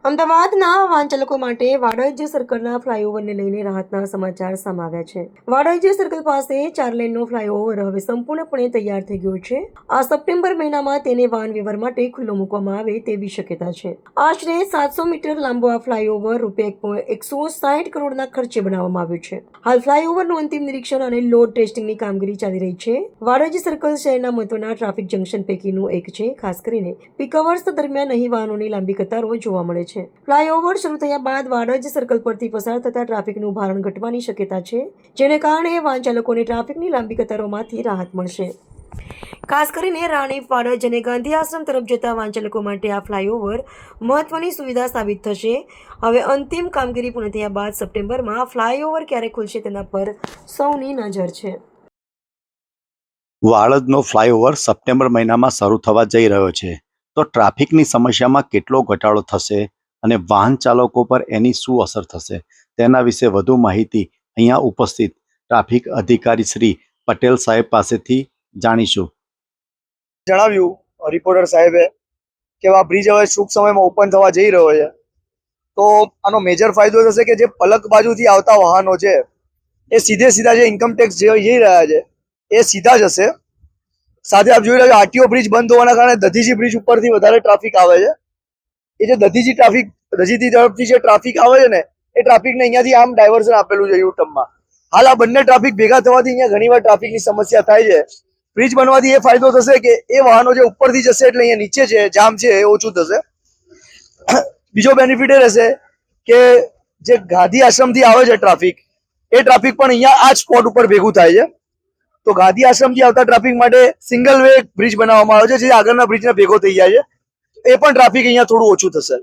અમદાવાદના વાહન ચાલકો માટે વાડજ સર્કલના ફ્લાયઓવરને લઈને રાહતના સમાચાર સામે આવ્યા છે। વાડજ સર્કલ પાસે 4 લેનનો ફ્લાયઓવર હવે સંપૂર્ણપણે તૈયાર થઈ ગયો છે। આ સપ્ટેમ્બર મહિનામાં તેને વાહન વ્યવહાર માટે ખુલ્લો મૂકવામાં આવે તેવી શક્યતા છે। આશરે 700 મીટર લાંબો આ ફ્લાયઓવર ₹160 કરોડના ખર્ચે બનાવવામાં આવ્યો છે। હાલ ફ્લાયઓવરનું અંતિમ નિરીક્ષણ અને લોડ ટેસ્ટિંગની કામગીરી ચાલી રહી છે। વાડજ સર્કલ શહેરના મહત્વના ટ્રાફિક જંકશન પૈકીનું એક છે। ખાસ કરીને પીક અવર્સ દરમિયાન અહીં વાહનોની લાંબી કતારો જોવા મળે છે। ફ્લાયઓવર શરૂ થયા બાદ વાડજ સર્કલ પરથી પસાર થતા ટ્રાફિકનું ભારણ ઘટવાની શક્યતા છે, જેને કારણે વાહન ચાલકોને ટ્રાફિકની લાંબી કતારોમાંથી રાહત મળશે। ખાસ કરીને રાણીપ, વાડજ અને ગાંધી આશ્રમ તરફ જતા વાહન ચાલકો માટે આ ફ્લાયઓવર મહત્વની સુવિધા સાબિત થશે। હવે અંતિમ કામગીરી પૂર્ણ થયા બાદ સપ્ટેમ્બરમાં ફ્લાયઓવર ક્યારે ખુલશે તેના પર સૌની નજર છે। વાડજનો ફ્લાયઓવર સપ્ટેમ્બર મહિનામાં શરૂ થવા જઈ રહ્યો છે, તો ટ્રાફિકની સમસ્યામાં કેટલો ઘટાડો થશે અને વાહન ચાલકો પર એની શું અસર થશે તેના વિશે વધુ માહિતી અહીંયા ઉપસ્થિત ટ્રાફિક અધિકારી શ્રી પટેલ સાહેબ પાસેથી જાણીશું। જણાવ્યું રિપોર્ટર સાહેબે કે આ બ્રિજ હવે ટૂંક સમયમાં ઓપન થવા જઈ રહ્યો છે, તો આનો મેજર ફાયદો થશે કે જે પલક બાજુથી આવતા વાહનો છે એ સીધા જે ઇન્કમટેક્સ જઈ રહ્યા છે એ સીધા જશે। સાથે આપ જોઈ રહ્યા છો આરટીઓ બ્રિજ બંધ હોવાના કારણે દધીજી બ્રિજ ઉપરથી વધારે ટ્રાફિક આવે છે। એ જે દધીજી તરફથી જે ટ્રાફિક આવે છે ને એ ટ્રાફિકને અહીંયાથી આમ ડાયવર્ઝન આપેલું છે યુટર્નમાં। હાલ આ બંને ટ્રાફિક ભેગા થવાથી અહીંયા ઘણીવાર ટ્રાફિકની સમસ્યા થાય છે। બ્રિજ બનવાથી એ ફાયદો થશે કે એ વાહનો જે ઉપરથી જશે એટલે અહીંયા નીચે છે જામ છે એ ઓછું થશે। બીજો બેનિફિટ એ રહેશે કે જે ગાંધી આશ્રમથી આવે છે ટ્રાફિક, એ ટ્રાફિક પણ અહીંયા આ જ સ્પોટ ઉપર ભેગું થાય છે। તો ગાંધી આશ્રમથી આવતા ટ્રાફિક માટે સિંગલ વે બ્રિજ બનાવવામાં આવે છે, જે આગળના બ્રિજને ભેગો થઈ જાય છે। એ પણ ટ્રાફિક અહીંયા થોડું ઓછું થશે।